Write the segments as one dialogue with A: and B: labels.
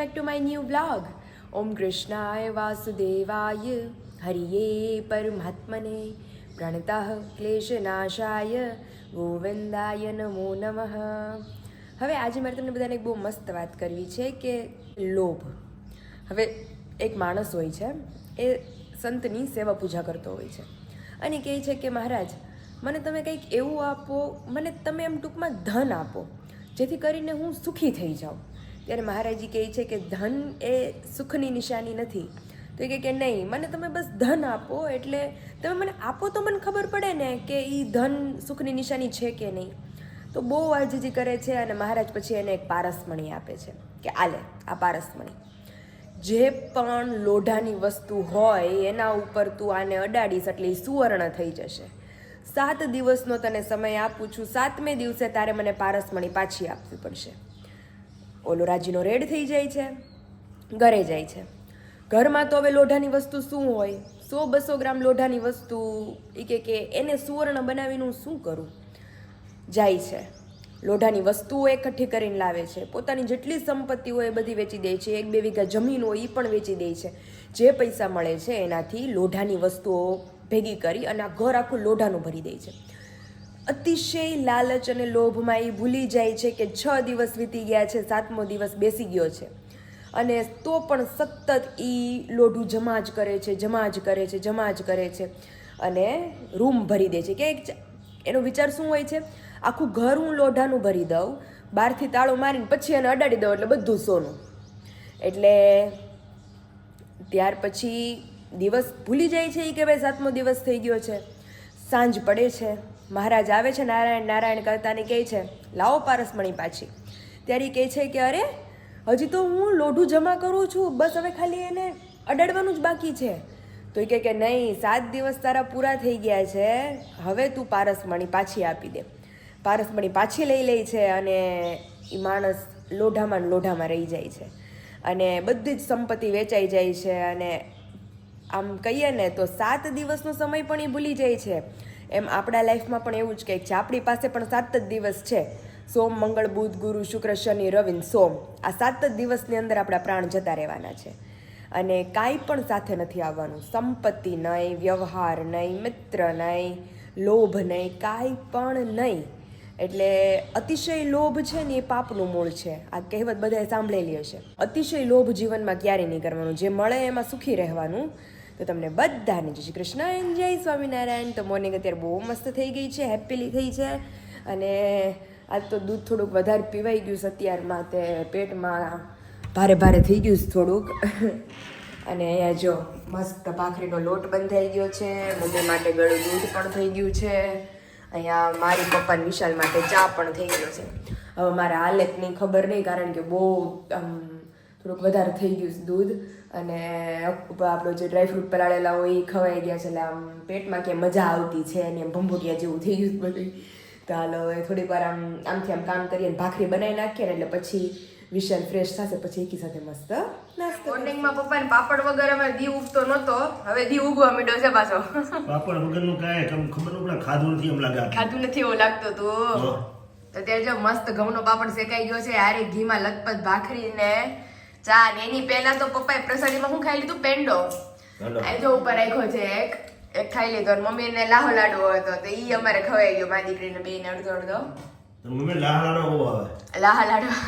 A: back to my new vlog. Om Krishnaya Vasudevaya Hariye Paramatmane Pranatah Kleshanashaya Govindaya Namo Namah. હવે આજે મારે તમને બધાને એક બહુ મસ્ત વાત કરવી છે કે લોભ. હવે એક માણસ હોય છે, એ સંતની સેવા પૂજા કરતો હોય છે અને કહે છે કે મહારાજ, મને તમે કંઈક એવું આપો, મને તમે એમ ટૂંકમાં ધન આપો જેથી કરીને હું સુખી થઈ જાઉં. ત્યારે મહારાજજી કહે છે કે ધન એ સુખની નિશાની નથી. તો એ કહે કે નહીં, મને તમે બસ ધન આપો, એટલે તમે મને આપો તો મને ખબર પડે ને કે એ ધન સુખની નિશાની છે કે નહીં. તો બહુ આજીજી કરે છે અને મહારાજ પછી એને એક પારસમણી આપે છે કે આલે આ પારસમણી. જે પણ લોઢાની વસ્તુ હોય એના ઉપર તું આને અડાડીશ એટલે એ સુવર્ણ થઈ જશે. 7 દિવસનો તને સમય આપું છું, 7મે દિવસે તારે મને પારસમણી પાછી આપવી પડશે. ઓલો રાજીનો રેડ થઈ જાય છે, ઘરે જાય છે. ઘરમાં તો હવે લોઢાની વસ્તુ શું હોય, 100-200 ગ્રામ લોઢાની વસ્તુ. એ કે એને સુવર્ણ બનાવીને હું શું કરું. જાય છે, લોઢાની વસ્તુઓ એકઠી કરીને લાવે છે, પોતાની જેટલી સંપત્તિ હોય એ બધી વેચી દે છે, 1-2 વીઘા જમીન હોય એ પણ વેચી દે છે. જે પૈસા મળે છે એનાથી લોઢાની વસ્તુઓ ભેગી કરી અને આ ઘર આખું લોઢાનું ભરી દે છે. અતિશય લાલચ અને લોભમાં એ ભૂલી જાય છે કે 6 દિવસ વીતી ગયા છે, 7મો દિવસ બેસી ગયો છે અને તો પણ સતત એ લોઢું જમા જ કરે છે, જમા જ કરે છે, જમા જ કરે છે અને રૂમ ભરી દે છે. કે એનો વિચાર શું હોય છે, આખું ઘર હું લોઢાનું ભરી દઉં, બહારથી તાળો મારીને પછી એને અડાડી દઉં એટલે બધું સોનું. એટલે ત્યાર પછી દિવસ ભૂલી જાય છે કે ભાઈ 7મો દિવસ થઈ ગયો છે. સાંજ પડે છે, મહારાજ આવે છે નારાયણ નારાયણ કરતાને કહે છે લાવો પારસમણી પાછી. ત્યારે કહે છે કે અરે હજી તો હું લોઢું જમા કરું છું, બસ હવે ખાલી એને અડાડવાનું જ બાકી છે. તો એ કહે કે નહીં, 7 દિવસ તારા પૂરા થઈ ગયા છે, હવે તું પારસમણી પાછી આપી દે. પારસમણી પાછી લઈ લે છે અને એ માણસ લોઢામાં લોઢામાં રહી જાય છે અને બધી જ સંપત્તિ વેચાઈ જાય છે. અને આમ કહીએ ને તો 7 દિવસનો સમય પણ એ ભૂલી જાય છે. એમ આપણા લાઈફમાં પણ એવું જ કંઈક છે, આપણી પાસે પણ 7 જ દિવસ છે. સોમ, મંગળ, બુધ, ગુરુ, શુક્ર, શનિ, રવિ, સોમ. આ 7 જ દિવસની અંદર આપણા પ્રાણ જતા રહેવાના છે અને કાંઈ પણ સાથે નથી આવવાનું. સંપત્તિ નહીં, વ્યવહાર નહીં, મિત્ર નહીં, લોભ નહીં, કાંઈ પણ નહીં. એટલે અતિશય લોભ છે ને એ પાપનું મૂળ છે. આ કહેવત બધાએ સાંભળેલી હશે. અતિશય લોભ જીવનમાં ક્યારેય નહીં કરવાનું, જે મળે એમાં સુખી રહેવાનું. તો તમને બધાને જય શ્રી કૃષ્ણ એન્ડ જય સ્વામિનારાયણ. તો મોર્નિંગ અત્યારે બહુ મસ્ત થઈ ગઈ છે, હેપીલી થઈ છે અને આજ તો દૂધ થોડુંક વધારે પીવાઈ ગયું છે અત્યારમાં, તે પેટમાં ભારે ભારે થઈ ગયું છે થોડુંક. અને અહીંયા જો મસ્ત ભાખરીનો લોટ બંધાઈ ગયો છે, મમ્મી માટે ગળું દૂધ પણ થઈ ગયું છે, અહીંયા મારી પપ્પાને વિશાલ માટે ચા પણ થઈ ગયો છે. હવે મારા હાલતની ખબર નહીં, કારણ કે બહુ થોડુંક વધારે થઈ ગયું છે દૂધ અને આપણો જે ડ્રાયફ્રૂટ પલાળેલા હોય એ ખવાઈ ગયા છે. એટલે આમ પેટમાં ક્યાંય મજા આવતી છે અને એમ ભંભોટિયા જેવું થઈ ગયું બધું. તો હાલો હવે થોડીક વાર આમથી આમ કામ કરીએ, ભાખરી બનાવી નાખીએ ને એટલે પછી વિશાલ ફ્રેશ થશે, પછી એકી સાથે મસ્ત નાસ્તો. મોર્નિંગમાં પપ્પાને પાપડ વગર અમારે દી ઉગતો નહોતો, હવે દી ઉગવા માંડ્યો છે પાછો.
B: પાપડ વગરનું કાંઈ ખબર ન પડે, ખાધું નથી એમ લાગે.
A: ખાધું નથી એવું લાગતું તું. તો ત્યારે જો મસ્ત ઘઉંનો પાપડ શેકાઈ ગયો છે, હારે ઘીમાં લથપથ ભાખરી ને ચા. ને એની પહેલા તો પપ્પાએ પ્રસાદીમાં શું ખાઈ લીધું, પેંડો. આ જો ઉપર રાખ્યો છે એક ખાઈ લીધો. મમ્મીને લાહો લાડવો હતો તો ઈ અમારે ખવાઈ ગયો, મારી દીકરીને બેને અડધો અડધો.
B: મમ્મી લાહા લાડવા બહુ આવે.
A: લાહા લાડવા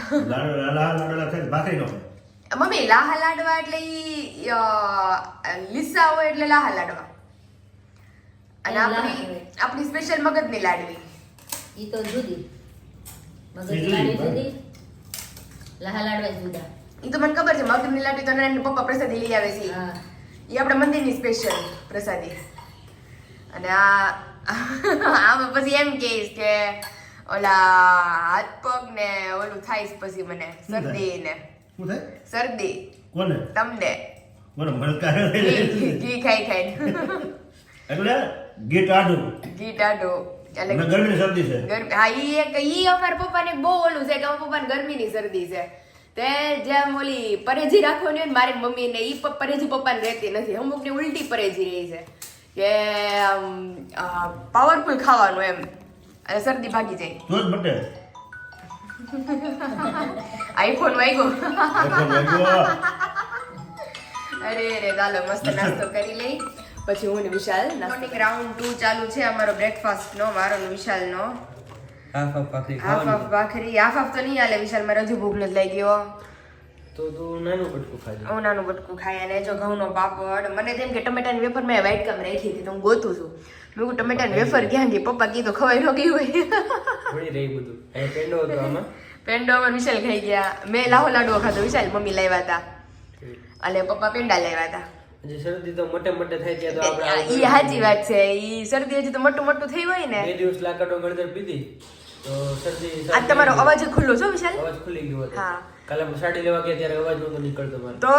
B: ખાઈ ભાખરી નો
A: મમ્મી લાહા લાડવા એટલે ઈ લીસા હોય એટલે લાહા લાડવા, અને આપણી સ્પેશિયલ મગજની લાડવી
C: ઈ તો જુદી. મગજની લાડવી જુદી, લાહા લાડવા જુદા.
A: ઈ તો મને ખબર છે, મગજની લાડવી તો નાના પપ્પા પ્રસાદી લઈ આવે છે, ઈ આપણા મંદિરની સ્પેશિયલ પ્રસાદી. અને આમાં પછી એમ કહીશ કે ઓલા હાથ પગ ને ઓલું થાય પછી મને શરદી ને
B: શું થાય?
A: શરદી
B: કોને?
A: તમને.
B: કોને? મલકા
A: ઘી ખાઈ ખાઈ
B: એટલે ઘી ટાઢું.
A: ઘી ટાઢું એટલે
B: ગરમીની શરદી છે.
A: હા, ઈ અમારા પપ્પાને બહુ ઓલું છે કે અમારા પપ્પાને ગરમીની શરદી છે. તે જેમ ઓલી પરેજી રાખવાની હોય ને મારી મમ્મી ને, ઈ પરેજી પપ્પાને રહેતી નથી. અમુક ને ઉલટી પરેજી રહી છે કે પાવરફુલ ખાવાનું એમ, અને શરદી ભાગી જાય
B: તો જ બટે.
A: આઈફોન વાગ્યો.
B: આઈફોન વાગ્યો.
A: અરે ચાલો મસ્ત નાસ્તો કરી લઈ પછી હું ને વિશાલ નાસ્તો. રાઉન્ડ 2 ચાલુ છે અમારો બ્રેકફાસ્ટ નો, મારો ને વિશાલ નો.
D: હાફ ભાખરી
A: હાફ ભાખરી હાફ તો નહીં હાલે, વિશાલ મારે હજુ ભૂખ નથી લાગી ગયો.
D: તો તું નાનું બટકું ખાજે.
A: હું નાનું બટકું ખાય અને જો ઘઉંનો પાપડ. મને તેમ કે ટમેટાની વેફર મેં વ્હાઈટ કામ રાખી હતી તો હું ગોતું છું. મેં કહું ટમેટાની વેફર ક્યાં ગઈ? પપ્પા કીધું ખવાઈ ન ગઈ હોય.
D: થોડી રહી બધું એ પેંડો હતો આમાં.
A: પેંડો અમાર વિશાલ ખાઈ ગયા. મેં લાહો લાડવો ખાધો, વિશાલ મમ્મી લાવ્યા હતા અને પપ્પા પેંડા લાવ્યા હતા.
D: જે શરદી તો મોટે મોટે થાય ત્યાં તો આપણે
A: ઈ સાચી વાત છે. ઈ શરદી હજી તો મોટું મોટું થઈ હોય ને.
D: 2 દિવસ લાકડો ગળદર પીધી તો શરદી.
A: આ તમારો અવાજ ખુલ્લો છો વિશાલ?
D: અવાજ ખુલી ગયો હતો.
A: હા.
D: કાલે આપણે સાડી લેવા ગયા ત્યારે અવાજ નહોતો નીકળતો મારો.
A: તો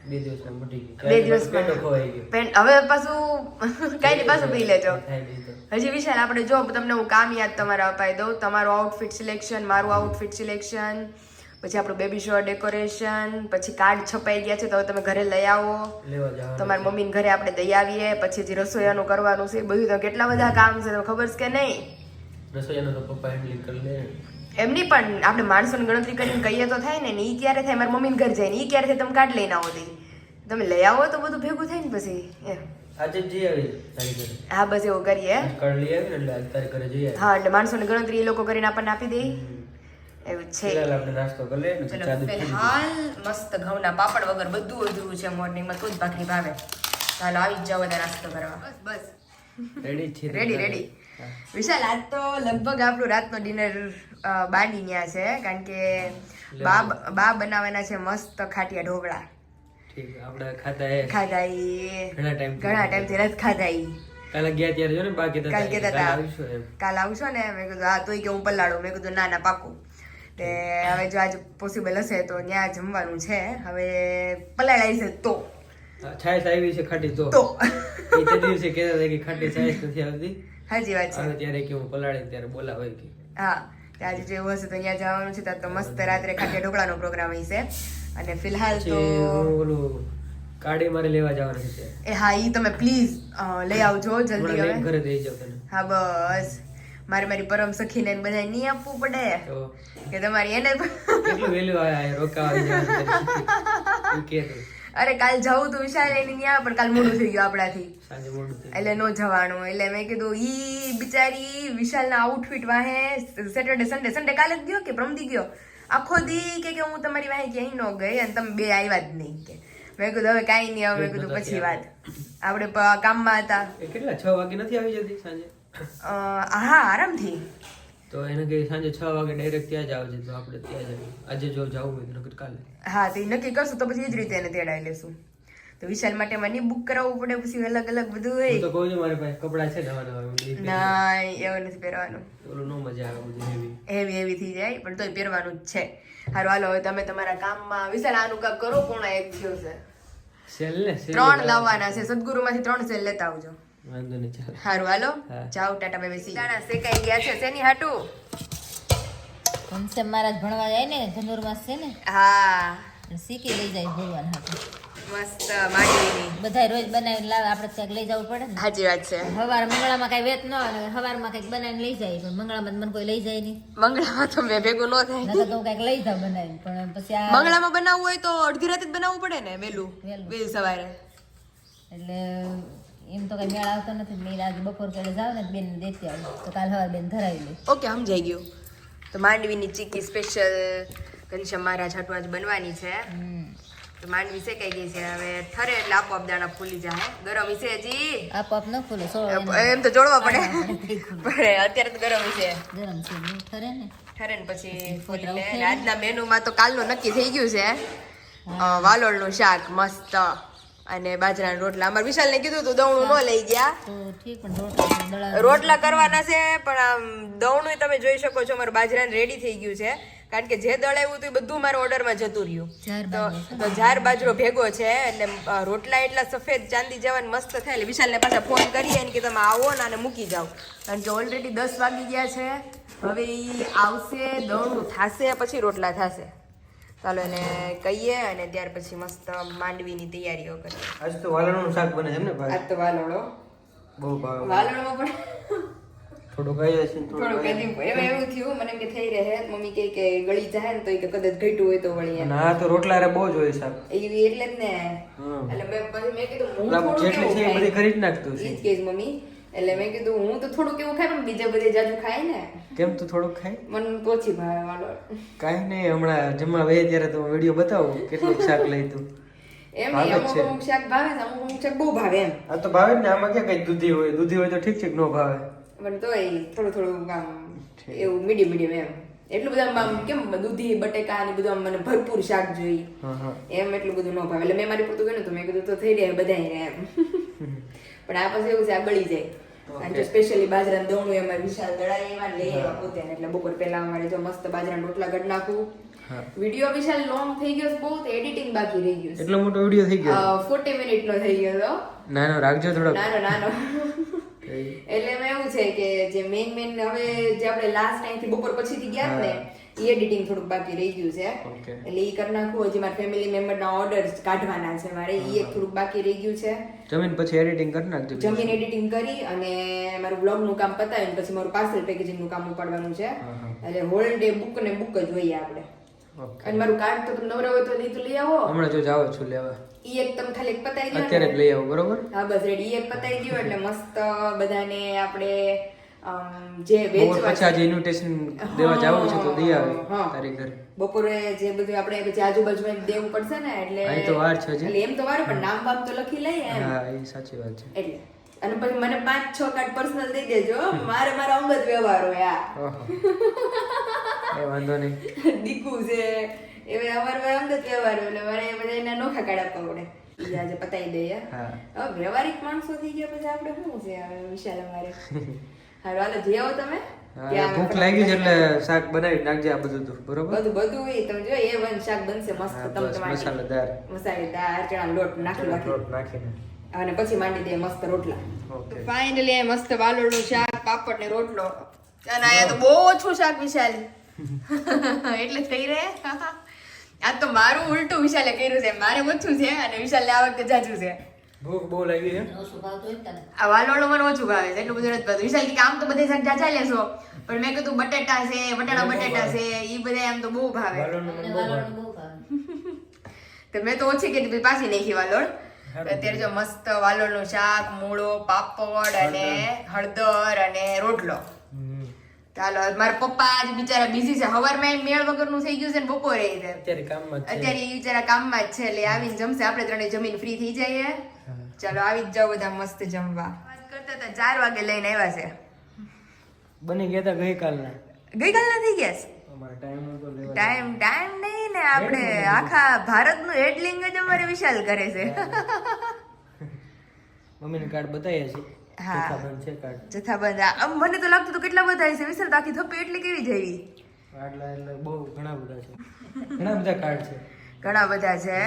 D: 2 દિવસમાં મટી ગયું.
A: 2 દિવસ
D: પેંડો ખવાઈ ગયો.
A: હવે પાછું કઈ નહીં, પાછું પી લેજો.
D: થાય નહીં તો.
A: હજી વિશાલ આપણે જો તમને હું કામ યાદ તમારા અપાઈ દઉં. તમારું આઉટફિટ સિલેક્શન, મારું આઉટફિટ સિલેક્શન, પછી આપણું બેબી શોર ડેકોરેશન, પછી કાર્ડ છપાઈ ગયા છે તો હવે તમે ઘરે લઈ આવો.
D: લેવા જાવ.
A: તમારી મમ્મીને ઘરે આપણે દઈ આવીએ. પછી જે રસોઈયાનું કરવાનું છે બધું તો કેટલા બધા કામ છે તમને ખબર છે કે નહીં?
D: રસોઈયાનો તો પપ્પા હેન્ડલિંગ કરી લે.
A: એમની પણ આપણે માણસોની ગણતરી કરીને કહીએ તો થાય ને. ઈ ક્યારે થાય? મારી મમ્મીને ઘર જાય ને ઈ ક્યારે થાય? તમે કાર્ડ લઈને આવો દી તમે લઈ આવો તો બધું ભેગું થાય ને પછી એમ.
D: આજે જ જઈ આવી તારી ઘરે.
A: હા બસ એવું કરીએ.
D: કાર્ડ લઈ આવી ને એટલે આજે તારી ઘરે જઈ આવી.
A: હા એટલે માણસોની ગણતરી એ લોકો કરીને આપણને આપી દે એવું છે.
D: ફિલહાલ આપણે નાસ્તો કરી લઈએ ને
A: ચલો
D: ચા દૂધ પી લઈએ.
A: ફિલહાલ મસ્ત ઘઉંના પાપડ વગર બધું અધૂરું છે મોર્નિંગમાં. તો જ ભાખરી ભાવે. ચાલો આવી જ જાઓ બધા નાસ્તો કરવા. બસ
D: રેડી છે.
A: રેડી. વિશાલ આજ તો લગભગ આપણું રાતનો ડિનર બાંડી ન્યા છે કારણ કે બા બનાવવાના છે મસ્ત ખાટિયા ઢોકળા.
D: ઠીક આપણે ખાતા
A: ખાધા
D: ઘણા
A: ટાઈમથી નથી ખાધા.
D: કાલે ગયા ત્યારે જો ને બાકી તો
A: કાલ કહેતા હતા
D: આવીશું એમ.
A: કાલ આવશો ને? મેં કીધું હા તોય કે હું પલાળું. મેં કીધું ના પાકું. તે હવે જો આજ પોસિબલ હશે તો ત્યાં જમવાનું છે. હવે પલાળાઈ છે તો
D: છાશ આવી છે ખાટી તો એ તે દિવસે કહેતા હતા કે ખાટી છાશ નથી આવતી.
A: સાચી વાત છે.
D: હવે ત્યારે કે હું પલાળી ત્યારે બોલાવે કે
A: હા આજે જો એવું હશે તો ત્યાં જવાનું છે. ત્યાં તો મસ્ત રાત્રે ખાટિયા ઢોકળાનો પ્રોગ્રામ હશે. અને ફિલહાલ તો
D: ઓલું કાઢી મારે લેવા જવાનું છે.
A: એ હા ઈ તમે પ્લીઝ લઈ આવજો જલ્દી. હવે
D: ઘરે દઈ જાવ તને.
A: હા બસ મારી પરમ સખીને બધા નહીં આપવું પડે
D: તો
A: કે તમારી એને
D: કેટલું વેલ્યુ આયા રોકાવા જવાનું કે
A: અરે કાલ જવું તો વિશાલ એની ત્યાં પણ કાલ મોડું થઈ ગયું આપણાથી
D: સાંજે મોડું થઈ
A: એટલે નો જવાનું. એટલે મેં કીધું ઈ બિચારી વિશાલના આઉટફિટ વાહે સેટરડે સન્ડે કાલે જ ગયો કે પ્રમદી ગયો આખો દી કે હું તમારી વાહે ક્યાંય ન ગઈ અને તમે બે આવ્યા જ નહીં કે. મેં કીધું હવે કાંઈ નહીં. હવે મેં કીધું પછી વાત આપણે કામમાં હતા.
D: એ કેટલા 6 વાગે નથી આવી જતી સાંજે?
A: હા આરામથી.
D: તો એને કે સાંજે 6 વાગે ડાયરેક્ટ ત્યાં જ આવજે તો આપણે ત્યાં જ આજે જો જવું હોય તો નકર કાલે.
A: હા તો નક્કી કરશું તો પછી એ જ રીતે એને તેડાવી લેશું. તો વિશાલ માટે મને બુક કરાવવું પડે પછી અલગ અલગ બધું
D: હું
A: હોય.
D: તો કહું છું મારી પાસે કપડા છે નવા
A: ના એવું નથી પહેરવાનું.
D: ઓલું નો મજા આવે બધું
A: હેવી થઈ જાય પણ તોય પહેરવાનું જ છે. સારું હાલો હવે તમે તમારા કામમાં. વિશાલ આનું કામ કરો. 1:30 થયો છે.
D: સેલ ને
A: 3 લાવવાના છે. સદગુરુમાંથી 3 સેલ લેતા આવજો.
D: વાંધો નહીં ચાલ.
A: સારું હાલો જાઓ ટાટા બાય બાય. દાણા શેકાઈ ગયા છે. શેની હાટું?
C: ઘનશ્યામ મહારાજ ભણવા જાય ને ધનુર્માસ છે ને
A: હા
C: શીખી લઈ જાય ભગવાન હાથે.
A: મસ્ત માંડવીની
C: બધા રોજ બનાવીને લાવે આપણે ક્યાંક લઈ જવું પડે ને.
A: સાચી વાત છે.
C: સવારે મંગળામાં કઈ વેત ન આવે સવારમાં કઈક બનાવીને લઈ જાય પણ મંગળામાં મને કોઈ લઈ જાય નહીં.
A: મંગળામાં તો મેં ભેગું ન થાય.
C: નકર તો હું કઈક લઈ જાઉં બનાવીને પણ પછી આ
A: મંગળામાં બનાવવું હોય તો અડધી રાતે જ બનાવવું પડે ને વહેલું સવારે.
C: એટલે એમ તો કઈ મેળ આવતો નથી. મેળ આજે બપોર પેલે જાવ ને બેન દેતી આવું તો કાલ સવારે બેન ધરાવી લે.
A: ઓકે સમજાઈ ગયું. તો માંડવીની ચીકી સ્પેશિયલ ઘનશ્યામ મહારાજ હાટુ આજ બનવાની છે. તો માંડવી શેકાઈ ગઈ છે. હવે ઠરે એટલે આપોઆપ દાણા ફૂલી જાય. ગરમ છે હજી
C: આપોઆપ ન ખુલે
A: એમ તો જોડવા પડે પણ અત્યારે તો ગરમ છે.
C: ગરમ છે ઠરે ને
A: પછી ફૂલી લે. આજના મેનુમાં તો કાલનું નક્કી થઈ ગયું છે વાલોળનું શાક મસ્ત અને બાજરાના રોટલા. અમારે વિશાલને કીધું તું દવણું ન લઈ ગયા
C: તો ઠીક પણ
A: રોટલા કરવાના છે પણ આમ દવણું તમે જોઈ શકો છો અમારું બાજરાનું રેડી થઈ ગયું છે કારણ કે જે દળાવ્યું હતું એ બધું મારા ઓર્ડરમાં જતું રહ્યું. તો જાર બાજરો ભેગો છે એટલે રોટલા એટલા સફેદ ચાંદી જવાન મસ્ત થાય. એટલે વિશાલને પાછા ફોન કરીએ ને કે તમે આવો ને આને મૂકી જાઓ કારણ કે ઓલરેડી 10 વાગી ગયા છે. હવે એ આવશે દવણું થશે પછી રોટલા થશે. ચાલો એને કહીએ અને ત્યાર પછી મસ્ત માંડવીની તૈયારીઓ કરીએ.
D: આજ તો વાલણનું શાક બને છે ને ભાઈ?
A: આજ તો વાલોળો
D: બહુ ભાવે.
A: વાલોળમાં પણ
D: થોડુંક આવી જશે ને
A: થોડું કદી એમાં એવું થયું મને કે થઈ રહે મમ્મી કે ગળી જાય ને તો કે કદાચ ઘટ્યું હોય તો વળી એમ.
D: ના તો રોટલા રે બહુ જ હોય શાક.
A: એટલે જ ને
D: હમ.
A: એટલે મેં કીધું હું
D: પેલા
A: થોડું
D: જેટલી
A: કેવું
D: છે એ
A: ખાય?
D: બધી કરી જ નાખતું છે.
A: ઈ જ કે મમ્મી એટલે મેં કીધું હું તો થોડું કેવું ખાય પણ બીજા બધે જાજુ ખાય ને
D: કેમ તું થોડુંક ખાય?
A: મને તો ઓછી ભાવે વાલો.
D: કાંઈ નહીં, હમણાં જમવા વે ત્યારે તો વિડીયો બતાવું કેટલું શાક લઈ તું.
A: એમ
D: ભાવે
A: નહીં,
D: જ છે.
A: અમુક શાક ભાવે ને અમુક શાક બહુ ભાવે એમ.
D: આ તો ભાવે જ ને, આમાં ક્યાં કઈ દૂધી હોય? દૂધી હોય તો ઠીક છે, ન ભાવે.
A: પણ તોય થોડું આમ એવું મીડિયમ એમ. એટલું બધું આમ કેમ દૂધી બટેકા ને બધું આમ મને ભરપૂર શાક જોઈએ
D: હા હા.
A: એમ એટલું બધું ન ભાવે. એટલે મેં મારી પૂરતું કહ્યું તો મેં કીધું તો થઈ રહ્યા બધાય એમ. પણ આ પછી એવું છે આ બળી જાય. અને જો સ્પેશિયલી બાજરાના દવણું એમાં વિશાલ દળાય એમાં લઈ આવ્યા પોતે ને એટલે બપોર પહેલા અમારે જો મસ્ત બાજરાના રોટલા ઘડ નાખું.
D: હા.
A: વિડીયો વિશાલ લોંગ થઈ ગયો છે બહુ, એડિટિંગ બાકી રહી ગયું છે.
D: એટલો મોટો વિડીયો થઈ ગયો?
A: 40 મિનિટ નો થઈ ગયો હતો.
D: નાનો રાખજો થોડો.
A: નાનો એટલે એમાં એવું છે કે જે મેઇન હવે જે આપણે લાસ્ટ ટાઈમ થી બપોર પછી થી ગયા ને એ એડિટિંગ થોડુંક બાકી રહી ગયું છે.
D: Okay.
A: એટલે ઈ કરી નાખું. હજી મારા ફેમિલી મેમ્બર ના ઓર્ડર્સ કાઢવાના છે મારે, ઈ એક થોડુંક બાકી રહી ગયું છે.
D: જમીન પછી એડિટિંગ કરી નાખજો.
A: જમીન એડિટિંગ કરી અને મારું બ્લોગ નું કામ પતાવીને પછી મારું પાર્સલ પેકેજિંગ નું કામ ઉપાડવાનું છે. એટલે હોલ ડે બુક ને બુક જ જોઈએ આપણે.
D: Okay.
A: અને મારું કાર્ડ તો તમે નવરા હોય તો નહીં તો લઈ આવો.
D: હમણાં જો જાવ છું લેવા.
A: ઈ એક તમે ખાલી એક પતાવી દો ને.
D: અત્યારે જ લઈ આવો, બરોબર?
A: હા બસ રેડી. ઈ એક પતાવી ગયું એટલે મસ્ત બધાને આપણે જે
D: બપોર
A: વેચવા
D: પછી આજે ઇન્વિટેશન દેવા જાવું છે તો દઈ આવે
A: હા.
D: તારી ઘરે.
A: બપોરે જે બધું આપણે પછી આજુબાજુમાં દેવું પડશે ને એટલે
D: અહીં તો વાર છે હજી.
A: એટલે એમ તો વાર પણ નામ બામ તો લખી લઈએ એમ.
D: હા, એ સાચી વાત છે.
A: એટલે અને પછી મને 5-6 કાર્ડ પર્સનલ દઈ દેજો. મારે મારા અંગત વ્યવહાર હોય આ.
D: એ વાંધો નહીં.
A: દીકુ છે એવે અમારે અંગત વ્યવહાર હોય એટલે મારે બધા એના નોખા કાર્ડ આપવા પડે. ઈ આજે પતાવી દઈએ.
D: હા.
A: હવે વ્યવહારિક માણસો થઈ ગયા પછી આપણે શું છે હવે વિશાલ અમારે. હાલો હાલો જઈ આવો તમે.
D: હા,
A: ત્યાં અમે
D: ભૂખ લાગી છે એટલે શાક બનાવી નાખજે આ બધું તું, બરોબર?
A: બધું એ તમે જો એ વન શાક બનશે મસ્ત.
D: હા,
A: તમે
D: બસ
A: તમારી
D: મસાલેદાર.
A: મસાલેદાર ચણા લોટ નાખી
D: લોટ નાખીને.
A: અને પછી માંડી દે મસ્ત રોટલા.
D: Okay.
A: ફાઇનલી મસ્ત વાલોળનું શાક, પાપડ ને રોટલો. અને આયા તો બહુ ઓછું શાક વિશાલ. એટલે થઈ રહે. આ તો મારું ઉલટું વિશાલે કર્યું છે. મારે ઓછું છે અને વિશાલને આ વખતે જાજુ છે.
D: ભૂખ બહુ લાગી છે.
C: ઓછું ભાવતું હોય ને તને.
A: આ વાલોળનું મને ઓછું ભાવે છે, એટલું બધું નથી ભાવતું. વિશાલ કે આમ તો બધે શાક જાજા લેશો પણ મેં કીધું બટેટા છે, વટાણા બટેટા છે, ઈ બધા આમ તો બહુ ભાવે.
D: વાલોળનું મને
C: મને
D: બહુ
C: વાલોળનું
D: ભાવે.
C: બહુ ભાવે.
A: તો મેં તો ઓછી કીધી પછી પાછી નાખી વાલોળ. અત્યારે જો મસ્ત વાલોળનું શાક, મૂળો, પાપડ અને હળદર અને રોટલો.
D: હમ.
A: ચાલો મારા પપ્પા આજ બિચારા બિઝી છે. હવારમાં મેળ વગરનું થઈ ગયું છે ને બપોરે ઈ છે.
D: અત્યારે કામમાં જ છે.
A: અત્યારે ઈ બિચારા કામમાં જ છે એટલે આવીને જમશે. આપણે ત્રણે જમીન ફ્રી થઈ જઈએ.
D: હા.
A: ચાલો આવી જ જાઓ બધા મસ્ત જમવા. વાત કરતા હતા 4 વાગે લઈને આવ્યા છે.
D: બની ગયા તા ગઈકાલના.
A: ગઈકાલના થઈ ગયા છે.
D: અમારે ટાઈમ નતો લેવા.
A: ટાઈમ નહીં ને આપણે આખા ભારતનું હેડલિંગ જ અમારે વિશાલ કરે છે.
D: મમ્મીને કાર્ડ બતાવ્યા છે.
A: હા.
D: જથ્થાબંધ છે કાર્ડ.
A: જથ્થાબંધ આમ મને તો લાગતું તો કેટલા બધા છે વિશાલ. તો આખી થપ્પી એટલી કેવી જઈ?
D: આટલા એટલે બહુ ઘણા બધા છે. ઘણા બધા કાર્ડ છે.
A: ઘણા બધા છે.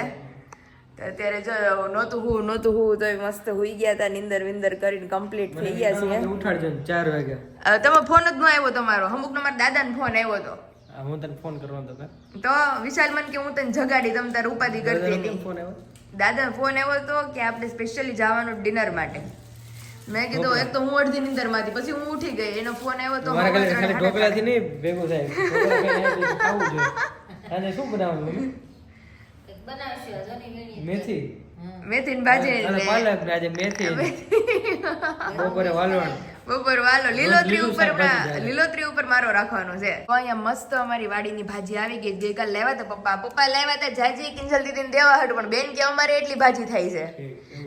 A: તો અત્યારે જો નહોતું હું તો મસ્ત હુઈ ગયા હતા. નિંદર વિંદર કરીને કમ્પ્લીટ થઈ ગયા છે.
D: ઉઠાડજો ને 4 વાગ્યા.
A: તમે ફોન જ ન આવ્યો તમારો. અમુક નો મારા દાદાનો ફોન આવ્યો હતો.
D: આ હું તને ફોન કરવાનો હતો.
A: તો વિશાલ મને કે હું તને જગાડી તમ તાર ઉપાધિ કરતી
D: કેમ
A: નહીં.
D: ફોન આવ્યો?
A: દાદાનો ફોન આવ્યો હતો કે આપણે સ્પેશિયલી જવાનું ડિનર માટે. મેં કીધું એક તો હું અડધી નિંદર માંથી પછી હું ઉઠી ગઈ. એનો ફોન આવ્યો તો
D: મારા ખાલી ઢોકળાથી નહીં ભેગું થાય. ઢોકળા ખાઈને ખાવું જોઈએ. આજે શું બનાવવાનું મમ્મી?
C: કંઈક બનાવશું, હજુ નહીં ગણીએ.
D: મેથી.
A: મેથીની ભાજી
D: અને પાલક ને આજે મેથી. બપોરે વાલોણ.
A: બપોર વાલો લીલોતરી
D: લીલું
A: ઉપર
D: શાકભાજી જાય.
A: લીલોતરી ઉપર મારો રાખવાનો છે. તો અહીંયા મસ્ત અમારી વાડીની ભાજી આવી ગઈ. ગઈકાલ લેવા હતા પપ્પા લાવ્યા હતા જાજી કિંજલ દીદીને દેવા હતું પણ બેન કે અમારે એટલી ભાજી થાય છે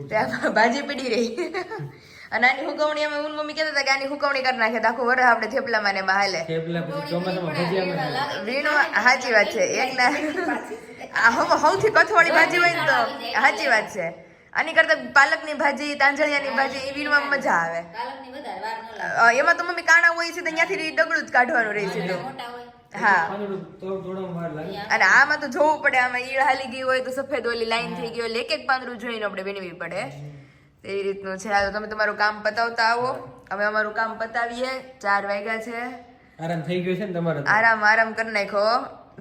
A: ત્યાં ભાજી પડી રહી. અને આની હુકવણી અમે હું મમ્મી કહેતા હતા કે આની હુકવણી કરી નાખે તો આખું વરસ આપણે થેપલામાં ને હાલે.
D: થેપલા પછી ચોમાસામાં ભજીયામાં થાય.
A: વીણો સાચી વાત છે. એકલા સૌથી કથવાળી ભાજી હોય ને તો સાચી વાત છે. આની કરતા પાલકની ભાજી, તાંજળિયાની ભાજી એ વીણવામાં મજા આવે.
C: પાલકની વધારે વાર ન લાગે.
A: એમાં તો મમ્મી કાણા હોય છે તો ત્યાંથી ડગલું જ કાઢવાનું રહે છે તો.
C: મોટા હોય.
A: હા.
D: પાંદડું તો થોડો વાર લાગે.
A: અને આમાં તો જોવું પડે. આમાં ઈળ હાલી ગઈ હોય તો સફેદ ઓલી લાઈન થઈ ગઈ હોય એટલે એક પાંદડું જોઈને આપણે વીણવી પડે. એ રીતનું છે. આ તો તમે તમારું કામ પતાવતા આવો. અમે અમારું કામ પતાવીએ. 4 વાગ્યા છે.
D: આરામ થઈ ગયો છે ને તમારે તો?
A: આરામ કરી નાખો.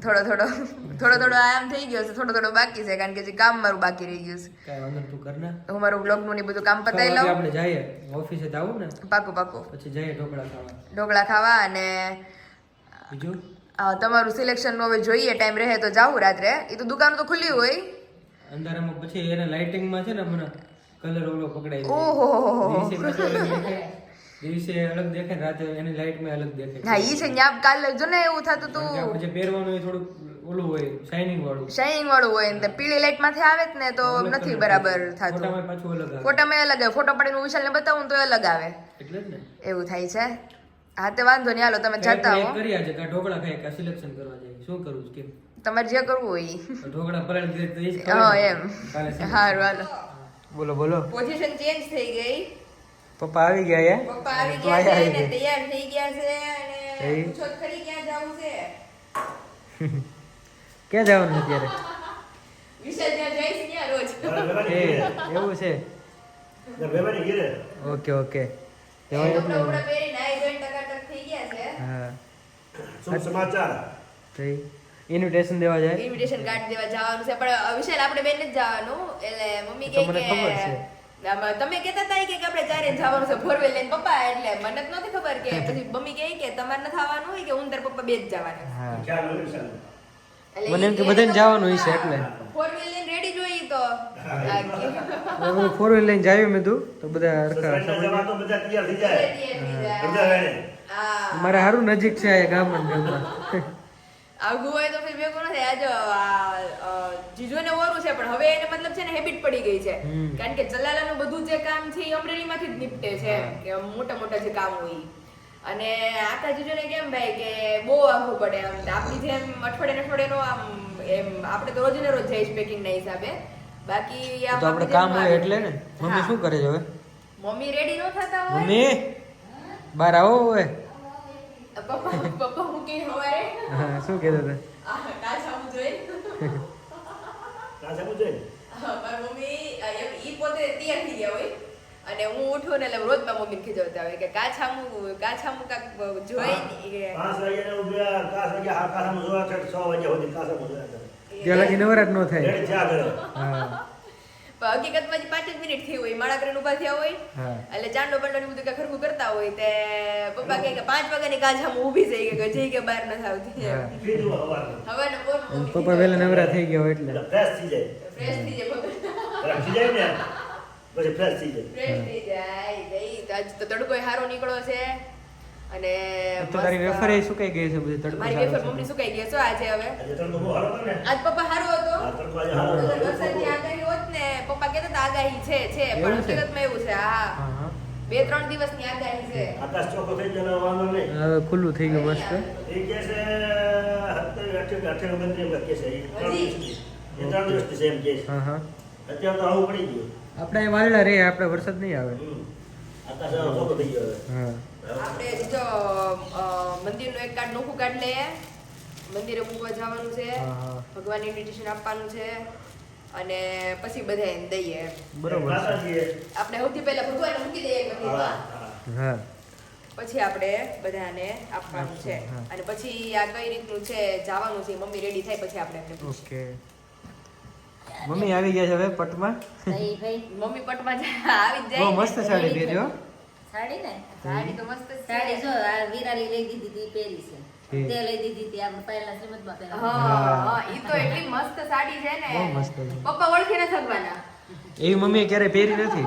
A: થોડો આમ થઈ ગયો છે, થોડો બાકી છે કારણ કે જે કામ મારું બાકી રહી ગયું છે.
D: કાંઈ વાંધો નહીં, તું કર ને.
A: હું મારું બ્લોગનું ને બધું કામ
D: છ
A: પતાવી
D: વાગે
A: લઉં.
D: આપણે જઈએ ઓફિસે જવું ને,
A: પાકું
D: પછી જઈએ ઢોકળા ખાવા.
A: ઢોકળા ખાવા અને
D: બીજું
A: તમારું સિલેક્શન નું હવે જોઈએ, ટાઈમ રહે તો જાવું રાત્રે. એ તો દુકાન તો ખુલ્લી હોય.
D: અંધારામાં પછી એને લાઇટિંગમાં છે ને મને કલર ઓલો પકડાઈ જાય.
A: ઓહો
D: દિવસે પાછો અલગ દેખાય, દિવસે અલગ દેખાય, રાતે એની લાઇટમાં અલગ દેખાય.
A: હા ઈ છે ન્યા કાલે જો ને એવું થતું
D: કારણ કે આપણે
A: તું
D: જે પહેરવાનું એ થોડુંક ઓલું હોય, શાઇનિંગ વાળું.
A: શાઇનિંગ વાળું હોય ને પીળી લાઈટ માંથી આવે જ ને તો
D: અલગ
A: નથી
D: colour
A: બરાબર
D: દેખાય.
A: થતું.
D: ફોટામાં પાછું અલગ આવે.
A: ફોટામાં અલગ આવે, ફોટો પડીને વિશાલ ને બતાવું તો અલગ આવે,
D: એટલે જ ને
A: એવું થાય છે. હા તે વાંધો નહીં, હાલો તમે જતા
D: કાંઈ
A: હો.
D: કરી આજે કાં ઢોકળા ખાય કાં સિલેક્શન કરવા જાય, શું કરવું છે કેમ?
A: તમારે જે કરવું હોય ઈ.
D: ઢોકળા પલાળી દે તો એ જ
A: હા
D: કરે ને.
A: એમ
D: કાલે selection.
A: હારું હાલો.
D: બોલો બોલો,
A: પોઝિશન ચેન્જ થઈ ગઈ.
D: પપ્પા આવી ગયા હે?
A: પપ્પા આવી
D: તું
A: ગયા છે
D: આયા
A: ને
D: આવી
A: તૈયાર થઈ ગયા છે અને
D: એ?
A: પૂછો તો ખરી ક્યાં જાવું છે.
D: ક્યાં જવાનું અત્યારે?
A: વિશાલ ત્યાં જઈશ ત્યાં રોજ.
D: એ એવું છે,
B: વેવાની ઘેરે
D: ઓકે ઓકે.
A: કપડાં બપડા પહેરીને આઈ જોઈને ટકાટક થઈ ગયા છે.
D: હા,
B: શું સમાચાર?
D: તો ઇન્વિટેશન દેવા જાય
A: ઇન્વિટેશન કાર્ડ દેવા જવાનું છે પણ વિશાલ આપણે બેન જ જવાનું. એટલે મમ્મી
D: તો
A: કહે
D: મને ખબર છે.
A: કે તમે કહેતા હતા કે આપણે ચારે જવાનું છે ફોર વ્હીલ લઈને પપ્પા, એટલે મને જ નથી ખબર કે પછી મમ્મી કહે કે તમારે નથી આવવાનું હોય કે હું તાર પપ્પા બે જ જવાના.
D: હા,
B: ખ્યાલ હોય વિશાલ?
D: મને એમ કે બધાને જવાનું હોય છે એટલે
A: ફોર વ્હીલ લઈને રેડી જોઈએ તો
D: ફોર વ્હીલ લઈને જાવી મેં તું તો બધા હરખા
B: સસરાના જવા તો બધા તૈયાર થઈ જાય બધા વેણે.
A: હા
D: મારે સારું નજીક છે આ ગામમાં ને ગામમાં.
A: આગું હોય તો ફિર ભેગું નથી. આ જો જીજુને ઓરું છે પણ હવે એને મતલબ છે ને હેબિટ પડી ગઈ છે. કારણ કે ચલાલાનું બધું જે કામ છે એ અમરેલીમાંથી જ નિપટે છે કે મોટા મોટા જે કામ હોય ઈ. અને આખા જીજુને કેમ ભાઈ કે બહુ આઘું પડે આમ આપણી જેમ અઠવાડિયાનો આમ એમ આપણે તો રોજ ને રોજ જઈશ પેકિંગ ના હિસાબે. બાકી આમ
D: તો આપણે કામ હોય એટલે ને. મમ્મી શું કરે છે હવે?
A: મમ્મી રેડી ન થતા હોય.
D: મમ્મી બહાર આવો હવે.
A: પપ્પા હું કે હવારે
D: હા, શું કહેતા હતા?
A: કાચા હું જોઈ
B: કાચા પૂછે
A: મારી મમ્મી ઈ પોતે તૈયાર થઈ ગયા હોય અને હું ઉઠું ને એટલે રોજ મારા મમ્મીને ખીજવતા હોય કે કાછામું કાંક જોઈ ને
B: 5 વાગ્યાને ઉભ્યા 5 વાગ્યા કાસામાં જોયા છે 6 વાગ્યા સુધી કાસામાં જોયા છે
D: ત્યાં લગી નવરાત ન થાય.
B: રેડી ચા કરે
D: હા
A: પણ હકીકતમાં 5 જ મિનિટ થઈ હોય માળા કરીને ઊભા થયા હોય
D: હા.
A: એટલે ચાંદો બંડો ને બધું ખરખું કરતા હોય તે પપ્પા કહે કે 5 વાગ્યાની કાછામાં ઊભી થઈ કે જઈ કે બહાર નથી આવતી
D: હા.
B: કીધું હવારનું.
A: હવે ને બોલ
D: અને પપ્પા વહેલા નવરા થઈ ગયા હોય એટલે
B: એટલે ફ્રેશ થઈ જાય
A: ફ્રેશ થઈ જાય
B: એટલે થઈ જાય ને પછી ફ્રેશ થઈ જાય
A: ફ્રેશ થઈ જાય જઈ તો આજ તો તડકો હારો નીકળ્યો છે અને
D: તો તારી વેફર એ સુકાઈ ગઈ છે બધી તડકો
A: મારી
D: સારો
A: વેફર
D: છે.
A: મમ્મી સુકાઈ ગઈ છે આજે હવે
B: આજે તડકો બહુ હારો હતો ને
A: આજ પપ્પા હારો હતો
B: આ તડકો આજે હારો હતો.
A: વરસાદની આગાહી હોત ને પપ્પા કહેતા હતા આગાહી છે પણ
D: એવું છે?
A: હકીકતમાં એવું છે હા
D: હા હા.
A: 2-3 દિવસની આગાહી છે
B: આકાશ ચોખ્ખો થઈ ગયો વાંધો નહીં
D: હવે ખુલ્લું થઈ ગયું મસ્ત.
B: એ કે છે 28 બંધ કે છે એ 3 દિવસથી એ 3 દિવસથી છે એમ કે છે
D: હા હા.
B: અત્યારે તો આવું પડી ગયું
D: આપણે અહીં વાદળા રે આપણે વરસાદ નહીં આવે.
B: આકાશ ચોખ્ખો થઈ ગયો હવે
D: હા
A: આપણે જો મંદિરનું એક કાર્ડ નોખું કાર્ડ લઈએ મંદિરે મૂકવા જવાનું છે
D: હા, હા.
A: ભગવાનને ઇન્વિટેશન આપવાનું છે અને પછી બધાને દઈએ
D: બરોબર છે.
B: માતાજીએ
A: આપણે સૌથી પહેલા ભગવાનને મૂકી દઈએ મંદિરમાં
D: હા
A: પછી આપણે બધાને આપવાનું છે
D: હા.
A: અને પછી આ કઈ રીતનું છે જવાનું છે મમ્મી રેડી થાય પછી આપણે એમને પૂછીએ.
D: ઓકે. મમ્મી આવી ગયા છે હવે પટમાં.
C: ભાઈ ભાઈ
A: મમ્મી પટમાં આવી જ
D: બહુ
A: જાય
D: મસ્ત સાડી પહેરી હો.
C: સાડી ને
A: સાડી તો મસ્ત જ છે.
C: સાડી જો આ વિરાલી લઈ દીધી હતી પહેરી છે
D: હે.
C: તે લઈ દીધી હતી આપણે પહેલા શ્રીમદમાં પહેલા
A: હા ઈ તો એટલી મસ્ત સાડી છે ને
D: બહુ મસ્ત છે.
A: પપ્પા ઓળખી ન શકવાના
D: એવી મમ્મીએ ક્યારેય પહેરી નથી.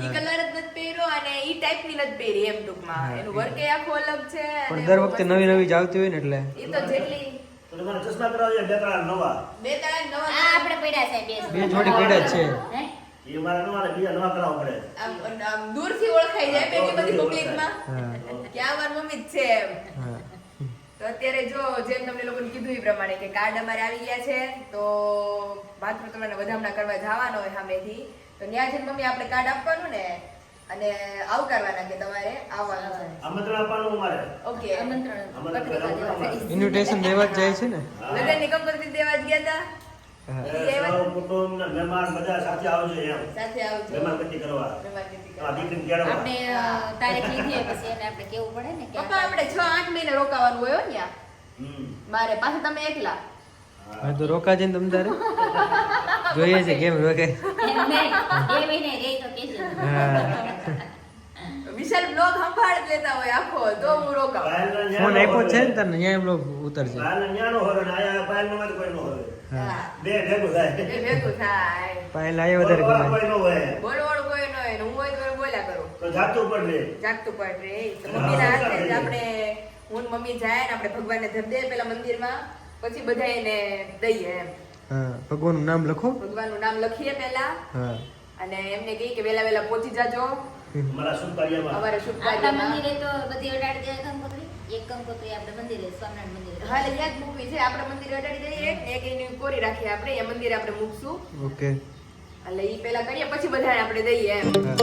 A: ઈ કલર જ નથી પહેર્યો અને ઈ ટાઈપ ની નથી પહેરી એમ ટૂંકમાં
D: હા.
A: એનું વર્ક આખું અલગ છે
D: પણ
A: અને
D: દર
A: બહુ
D: વખતે
A: મસ્ત
D: નવી
A: છે.
D: નવી જ આવતી હોય ને એટલે
A: ઈ તો જેટલી
B: તો તમારે ચશ્મા કરાવજો બે ત્રણ નવા
A: બે ત્રણ નવા
C: આ આપણે પડ્યા છે
D: બે જોડી પડ્યા જ છે.
C: હે
B: એ મારા નવા ને બીજા નવા કરાવવા પડે
A: આમ દૂરથી ઓળખાઈ જાય પેલી બધી પબ્લિકમાં
D: હા
A: કે આ મારી મમ્મી જ છે એમ
D: હા.
A: તો અત્યારે જો જેમ તમને લોકોને કીધું એ પ્રમાણે કે કાર્ડ અમારે આવી ગયા છે તો માતૃત્વને વધામણા કરવા જવાનો હોય સામેથી તો ત્યાં જઈને મમ્મી આપણે કાર્ડ આપવાનું ને અને આવકારવાના કે તમારે આવવાનું છે
B: આમંત્રણ આપવાનું અમારે
A: ઓકે
C: આમંત્રણ
A: પત્રિકા દેવા જાય.
D: ઇન્વિટેશન દેવા જ જાય છે ને.
A: લગ્નની કંકોત્રી દેવા જ ગયા હતા
D: હા.
B: સૌ કુટુંબ ને મહેમાન બધા સાથે આવજો એમ
A: સાથે આવજો
B: મહેમાન ગતિ કરવા
A: મહેમાનગતિ
B: આ
A: કરવા.
B: દીકરીને તેડવા
C: આપણે તારીખ લીધી હોય પછી એને આપણે કેવું પડે ને કે
A: પપ્પા આપણે 6-8 મહિના રોકાવાનું હોય હો ત્યાં
B: હમ
A: બારે પાછા તમે એકલા
D: હા તો રોકાજે ને તમ તારે જોઈએ છે કેમ રોકાય.
C: એમ નહીં, એ મહિને રહી તો કહેજે.
D: હા
A: વિશાલ બ્લોગ સંભાળ જ લેતા હોય આખો તો હું રોકાવ.
D: ફોન આપ્યો છે ને તને ત્યાં બ્લોગ ઉતરશે.
B: પાયલને ન્યાનો હોરો ને આયા પાયલનો માં કોઈ નો હોવે.
D: હા
B: બે ભેગું થાય.
A: એ ભેગું થાય.
D: પાયલ આયે વધારે
B: કોઈ
D: ગમે.
B: નો હોય.
A: બોલવાળું કોઈ ન હોય ને હું હોય તો બોલ્યા કરું.
B: તો જાતું પડે.
A: જાગતું પડ રે તો મમ્મીના હાથે જ આપણે હું ને મમ્મી જાય ને આપણે ભગવાનને ધર દે પેલા મંદિરમાં પછી બધા એને દઈએ એમ
D: હા ભગવાનનું નામ લખો.
A: ભગવાનનું નામ લખીએ પહેલા
D: હા
A: અને એમને કહીએ કે વેલા વેલા પહોંચી જાજો
B: મારા શુભ કાર્યમાં.
A: અમારે શુભ
C: આપણા
A: કાર્યમાં.
C: મંદિરે તો બધી અડાડી દે કંકોત્રી. એક કંકોત્રી આપણે મંદિરે સ્વામિનારાયણ મંદિરે.
A: હા એટલે યાદ મૂકવી છે આપણે મંદિરે અડાડી દઈએ ને એક એની કોરી રાખીએ આપણે એ મંદિરે આપણે મૂકશું
D: ઓકે.
A: એટલે ઈ પેલા કરીએ પછી બધાને આપણે દઈએ એમ
D: હા.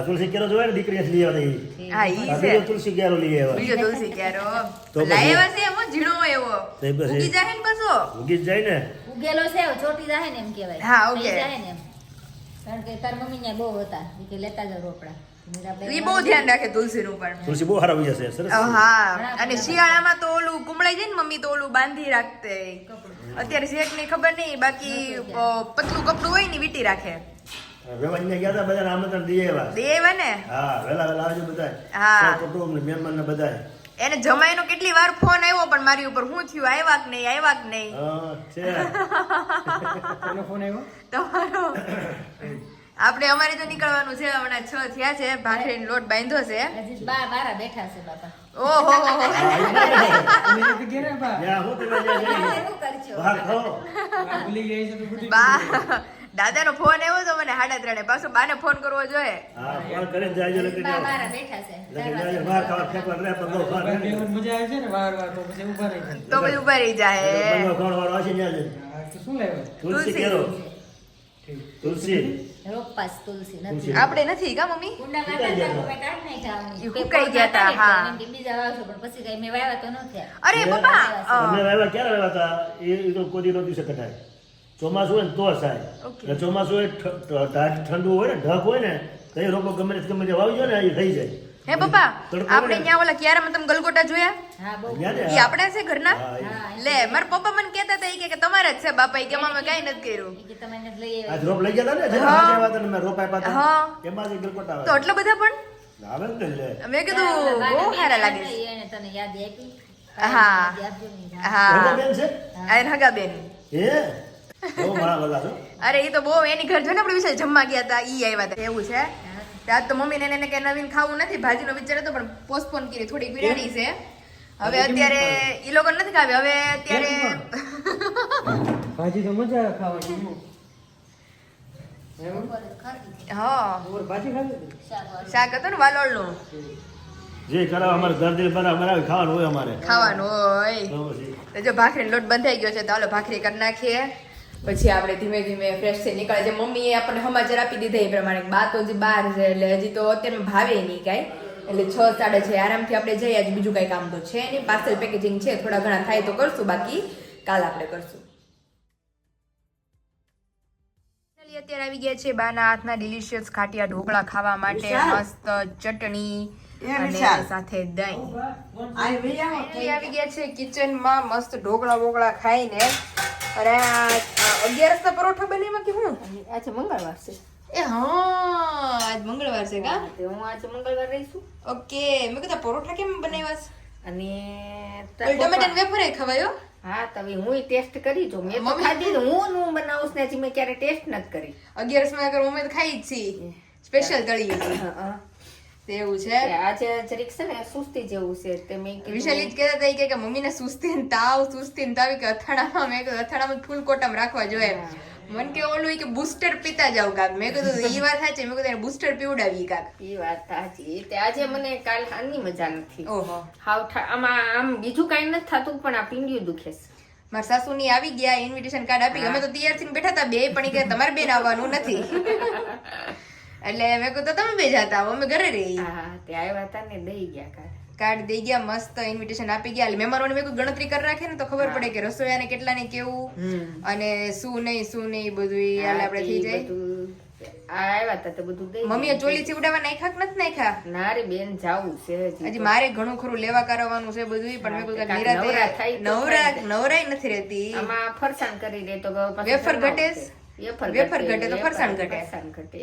B: આ તુલસી કેરો જોવે ને દીકરી લઈ આવતી
A: હા ઈ
B: આ
A: છે
B: બીજો તુલસી કેરો લઈ આવ્યા
A: બીજો તુલસી ક્યારો
B: તો પછી-
A: લાવ્યા છે એમ ઝીણો એવો
B: તો એ પછી-
A: ઉગી જાય ને પાછો
B: ઉગી જ જાય ને
C: ઉગેલો છે ચોટી જાય ને એમ કહેવાય
A: હા, ઉગે.
C: થઈ જાય ને એમ કારણ કે તાર મમ્મી ને બહુ હતા ઈ કે લેતા જાવ રોપડા
A: ઈ બહુ ધ્યાન રાખે તુલસીનું પણ
B: તુલસી બહુ સારા ઉગી જશે સરસ
A: હા અને શિયાળામાં તો ઓલું કુમળાઈ જાય ને મમ્મી તો ઓલું બાંધી રાખતે અત્યારે શેક ની ખબર નહીં બાકી પતલું કપડું હોય ને વીટી રાખે
B: વેવાઈને ગયા હતા બધાને આમંત્રણ દઈ આવ્યા
A: દેવા ને
B: હા વેલા આવજો બધા
A: હા.
B: કુટુંબ ને મહેમાન ને બધા
A: એને જમાઈનો કેટલી વાર ફોન આવ્યો પણ મારી ઉપર હું થયું આવ્યા કે નહીં
B: હા છે
D: કોનો ફોન આવ્યો
A: તમારો આપણે અમારે તો નીકળવાનું છે હમણાં 6 થયા છે ભાખરીનો લોટ બાંધ્યો છે
C: હજી બારા બેઠા છે બાપા
A: ઓહો
D: મેં તો ગયા બા
B: યા હું તમે જાય
C: શું કરજો
B: બહાર ખાઓ
D: આ ભૂલી ગઈ છે તો બુદ્ધિ
A: બા દાદાનો ફોન આવ્યો તો મને 3:30 પાછો બાને ફોન કરવો જોઈએ
B: હા ફોન કરીને જાયજો લખી
C: બા
B: જાઓ
C: બારા બેઠા છે
B: લખી જાયજો બહાર ખાવા ફેંકવા રે પણ દો બહાર
D: ભાઈ બેન મજા આવે છે ને વાર વાર તો પછી ઊભા રહી જાય
A: તો પછી ઉભા રહી જાય
B: બંને કોણ વાળો હશે ત્યાં જઈને.
D: હા, તો શું લેવા
B: તુલસી કેરો તુલસી
C: રોપાસ તુલસી
B: તુલસી.
C: નથી
A: આપણે નથી કા મમ્મી
C: કુંડામાં હતા તો કોઈ કાઢ નહીં ખાવાની.
A: ઈ ફૂંકાઈ ગયા તા, હા.
C: એમ કે બીજા વાવશો પણ પછી કઈ મેં વાવ્યા તો ન થયા
A: અરે પપ્પા
B: અમે વાવ્યા ક્યારે વાવ્યા હતા એ તો કોઈ દી દિવસે કઢાય ચોમાસું હોય ને તો થાય
A: ઓકે.
B: એટલે ચોમાસું હોય ઠંડુ હોય ને ઢગ હોય ને તો એ રોપો ગમે તે વાવી જાય ને એ થઈ જાય
A: હે પપ્પા
B: તડકો
A: આપણે
B: પડે.
A: ત્યાં ઓલા ક્યારામાં તમે ગલગોટા જોયા
C: હા બહુ
B: ન્યા ને,
A: ઈ આપણા છે ઘરના
B: હા, એ.
C: હા,
A: લે મારા પપ્પા મને કહેતા હતા ઈ કે તમારા જ છે બાપા ઈ કે અમે કાઈ નથી કર્યું
C: ઈ કે તમે એને લઈ
B: આ
C: આવ્યા.
B: રોપ લઈ ગયા હતા ને જે
A: હા.
B: આજે આવ્યા હતા ને મેં રોપ આપ્યા હતા
A: હા.
B: એમાં જ ગલકોટા
A: તો
B: આવે
A: એટલા બધા પણ
B: આવે જ ને લે
A: મેં કીધું બહુ સારા લાગે છે
C: એને તને યાદ આપી
A: હા.
C: યાદ આપજો ને.
A: હા
B: બધા બેન છે
A: આ હગા બેન
B: એ બહુ મારા બધા છો
A: અરે ઈ તો બહુ એની ઘર જો ને આપણે વિશે જમવા ગયા હતા ઈ આવ્યા હતા એવું છે ત્યાં તો મમ્મી ને એને કે નવીન ખાવું નથી ભાજીનો વિચાર હતો પણ પોસ્ટપોન કરી થોડીક વિરાડી છે હવે અત્યારે ઈ લોકો નથી ખાવી હવે અત્યારે
D: ભાજી તો મજા આવે ખાવાની એમ.
C: બપોરે ખાધી.
A: હા
D: ઓર ભાજી ખાધી હતી?
C: શાક વાળું.
A: શાક હતું ને વાલોળનું
B: જે કરાવ અમારે ઘર દિલ બનાવે ખાવાનું હોય અમારે
A: ખાવાનું હોય
B: તો પછી
A: તો જો ભાખરીનો લોટ બંધાઈ ગયો છે તો હાલો ભાખરી કરી નાખીએ પછી આપણે ધીમે ધીમે ફ્રેશ થઈ નીકળે જે મમ્મીએ આપણને સમાચાર આપી દીધા એ પ્રમાણે બા તો હજી બહાર છે એટલે હજી તો અત્યારે ભાવે નહીં કાંઈ એટલે 6-6:30 આરામથી આપણે જઈએ આજે બીજું કાંઈ કામ તો છે નહીં પાર્સલ પેકેજિંગ છે થોડા ઘણા થાય તો કરશું બાકી કાલ આપણે કરશું અત્યારે આવી ગયા છે બાના હાથના ડિલિશિયસ ખાટિયા ઢોકળા ખાવા માટે મસ્ત ચટણી અને સાથે દહીં આવી ગયા છે કિચનમાં મસ્ત ઢોકળા બોકળા ખાઈને અરે આ 11 ના પરોઠા બનાવ્યા કે હું
C: આજે મંગળવાર છે
A: એ હા આજ મંગળવાર છે કા
C: તે હું આજે મંગળવાર રહીશું
A: ઓકે મેં કીધું પરોઠા કેમ બનાવ્યા છે
C: અને
A: ટમેટા વેફર ખવાયો
C: હા તમે હું ટેસ્ટ કરી જો મેં તો ખાધી તો હું નું બનાવું ને હજી મેં ક્યારે ટેસ્ટ નથી કરી
A: 11 માં અગર અમે તો ખાઈ જ છીએ સ્પેશિયલ તળી હતી તે એવું છે
C: આજે જરીક છે ને સુસ્તી જેવું છે તે મેં કીધું
A: વિશાલ ઈ જ કહેતા હતા ઈ કે મમ્મીને સુસ્તી ને તાવ કે અથાણામાં મેં કીધું અથાણામાં ફૂલ કોટમ રાખવા જોઈએ મને કે ઓલું ઈ કે બૂસ્ટર પીતા જાવ કાક મેં કીધું ઈ વાત સાચી મેં કીધું બૂસ્ટર પીવડાવી કાક
C: ઈ વાત સાચી તે આજે મને કાલ હાલની મજા નથી
A: ઓહો
C: આમાં આમ બીજું કાંઈ નથી થતું પણ આ પીંડિયું દુખે છે
A: મારા સાસુની આવી ગયા ઇન્વિટેશન કાર્ડ આપી અમે તો તૈયાર થઈને બેઠા હતા બે પણ ઈ કે તમારે બેન આવવાનું નથી એટલે મેં કીધું તમે બે જાતા અમે ઘરે રહી
C: હા તે આવ્યા હતા ને દઈ ગયા કાલ
A: કાર્ડ દઈ ગયા મસ્ત ઇન્વિટેશન આપી ગયા મહેમાનોને મેં કોઈ ગણતરી કરી રાખે ને તો ખબર પડે કે રસોઈયાને કેટલા ને કેવું અને શું નહીં બધું હાલ આપણે થઈ જાય
C: આવ્યા હતા તો બધું દઈ
A: મમ્મીએ ચોલી ચીવડાવવા નાખ્યા કે નથી નાખ્યા
C: ના રે બેન જાવું છે
A: હજી મારે ઘણું ખરું લેવા કરવાનું છે બધું પણ મેં કોઈ નિરાતે નવરાઈ નથી રહેતી
C: આમાં ફરસાણ કરી દે તો
A: વેફર ઘટે વેફર ઘટે તો ફરસાણ ઘટે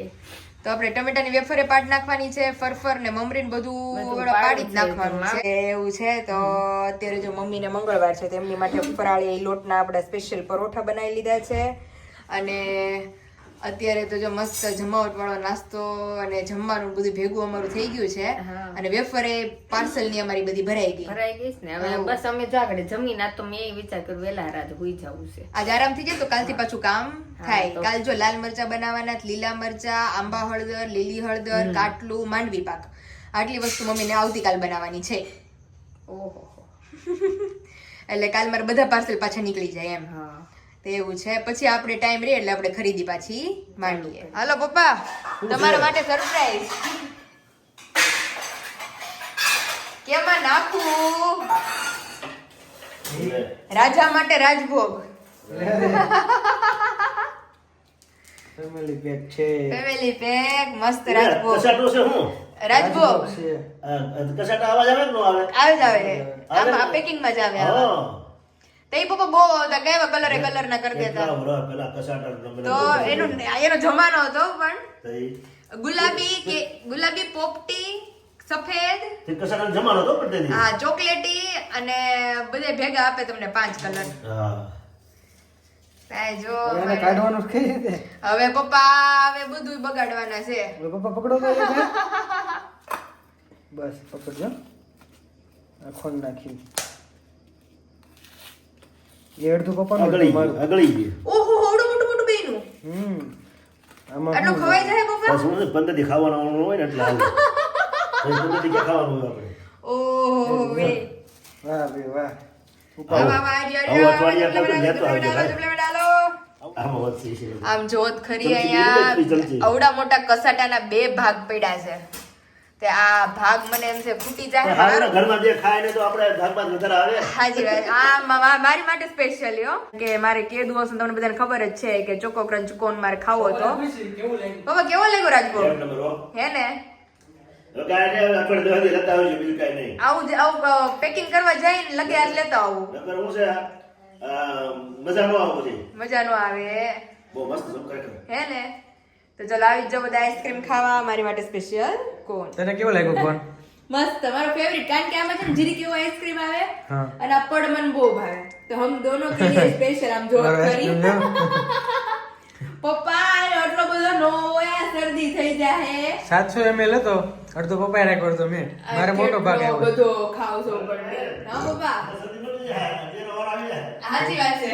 A: તો આપણે ટમેટાની વેફરે પાડ નાખવાની છે ફરફર ને મમરીન બધું પાડી જ નાખવાનું છે એવું છે તો અત્યારે જો મમ્મીને મંગળવાર છે તો એમની માટે ફરાળી લોટના આપણે સ્પેશિયલ પરોઠા બનાવી લીધા છે અને અત્યારે તો જો મસ્ત જમાવટ વાળો નાસ્તો અને જમવાનું બધું ભેગું અમારું થઈ ગયું છે અને વેફરે પાર્સલ ની અમારી બધી ભરાઈ ગઈ
C: ને હવે બસ અમે જાગડે જમીન આ તો મેં એ વિચાર કર્યો વેલા રાત હોઈ જવું છે
A: આજ આરામ થઈ જાય તો કાલથી પાછું કામ થાય કાલ જો લાલ મરચા બનાવવાના લીલા મરચા આંબા હળદર લીલી હળદર કાટલું માંડવી પાક આટલી વસ્તુ મમ્મીને આવતીકાલ બનાવવાની છે
C: ઓહો
A: એટલે કાલ મારે બધા પાર્સલ પાછા નીકળી જાય એમ તો એવું છે. પછી આપણે ટાઈમ રહે એટલે આપણે ખરીદી પાછી માંડીએ. હાલો પપ્પા, તમારા માટે સરપ્રાઈઝ. કેમાં નાખું? રાજા માટે રાજભોગ.
D: ફેમિલી પેક છે.
A: ફેમિલી પેક મસ્ત રાજભોગ.
B: કસાટો છે હું
A: રાજભોગ
B: કસાટા અવાજ આવે કે નો આવે?
A: આવે જ આવે. આમાં પેકિંગ માં જ આવે.
B: હા
A: તે પપ્પા બહુ આવતા, કેવા કલર ના કરી દેતા.
B: કેટલા વરસ પેલા કસાટા
A: તો એનો જમાનો હતો. પણ
B: તઈ
A: ગુલાબી પોપટી, સફેદ,
B: તે કસાટા જમાનો તો પણ તેની
A: હા ચોકલેટી અને બધે ભેગા આપે તમને 5 કલર.
B: હા
A: કાંઈ જો
D: એને કાઢવાનું કઈ રીતે?
A: હવે પપ્પા હવે બધું બગાડવાના છે.
D: હવે પપ્પા પકડો તો એક હાથ. બસ પકડજો. આ ખોલ નાખ્યું. એ અડધું પપ્પાનું
B: અગળી
D: મારું.
B: અગળી ગઈ
A: ઓહો ઓડું મોટું બન્યું.
D: આમાં
A: આટલું ખવાઈ જાય પપ્પા?
B: બસ હું 15 દી ખાવાનું હોય ને એટલે આવું 15 દી ક્યાં ખાવાનું હોય આપણે
A: ઓહો વે
D: વાહ બે વાહ.
B: આમાં વધશે છે.
A: આમ જોત ખરી
B: ચમચી
A: અહીંયા
B: ચમચી.
A: અવડા મોટા કસાટાના 2 ભાગ પડ્યા છે. તે આ ભાગ મને એમ છે ફૂટી જાય.
B: હારા ઘરમાં જે ખાય ને તો આપણે ભાગમાં વધારે આવે.
A: હાજી વાત. આ મારી માટે સ્પેશિયલી હો કે મારે કેદું હશે તમને બધાને ખબર જ છે કે ચોકો ક્રંચ કોન મારે ખાવો હતો. બાબા કેવો લાગ્યો રાજભોગ?
B: એક નંબર હો.
A: હે ને
B: હવે કાંઈ નહીં, હવે આપણે દવા દી લેતા આવીશું, બીજું કાંઈ નહીં.
A: આવું પેકિંગ કરવા જઈને લગે આજ લેતા આવું.
B: નકર હું છે મજા નો આવે પછી.
A: મજા નો આવે.
B: બહુ મસ્ત છે ખરેખર.
A: હે ને તો ચલો આવી જ જાઓ બધા આઈસ્ક્રીમ ખાવા. મારી માટે સ્પેશિયલ કોન.
D: તને કેવો લાગ્યો કોણ?
A: મસ્ત મારો ફેવરિટ. કારણ કે આમાં છે ને જીરી કેવો આઈસ્ક્રીમ આવે
D: હા.
A: અને આ પડ મને બહુ ભાવે. તો હમ દોનો કે લીએ સ્પેશિયલ આમ જો કરી. પપ્પા આટલો બધો નો હોય, શરદી થઈ જાય.
D: 700 ml હતો. અડધો પપ્પાએ રાખ્યો અડધો મેં. મારે મોટો ભાગ
A: કેટલો
D: આવ્યો.
A: બધો ખાવશો પડે. હા પપ્પા
B: શરદી પડી જાય, જેનો વાર આવી જાય.
A: સાચી વાત છે.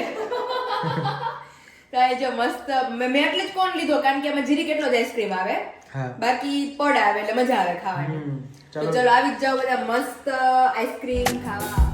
A: તો એ જો મસ્ત મેં એટલે જ કોણ લીધો કારણ કે આમાં જીરી કેટલો જ આઈસ્ક્રીમ આવે.
D: હા.
A: બાકી પડ આવે એટલે મજા આવે ખાવાની. તો ચલો આવી જ જાઓ બધા મસ્ત આઈસ્ક્રીમ ખાવા.